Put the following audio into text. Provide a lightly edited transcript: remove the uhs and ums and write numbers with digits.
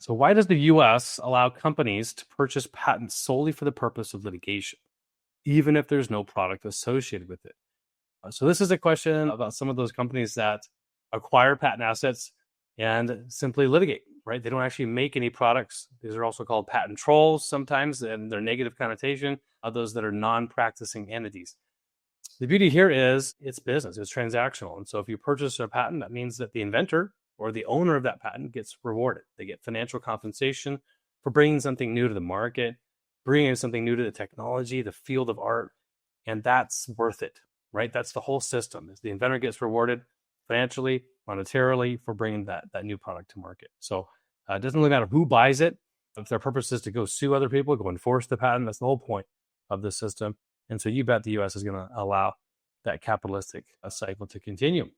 So why does the US allow companies to purchase patents solely for the purpose of litigation, even if there's no product associated with it? So this is a question about some of those companies that acquire patent assets and simply litigate, right? They don't actually make any products. These are also called patent trolls sometimes, and their negative connotation of those that are non-practicing entities. The beauty here is it's business, it's transactional. And so if you purchase a patent, that means that the inventor or the owner of that patent gets rewarded. They get financial compensation for bringing something new to the market, bringing something new to the technology, the field of art, and that's worth it, right? That's the whole system. Is the inventor gets rewarded financially, monetarily for bringing that new product to market. So it doesn't really matter who buys it. If their purpose is to go sue other people, go enforce the patent, that's the whole point of the system. And so you bet the US is going to allow that capitalistic cycle to continue.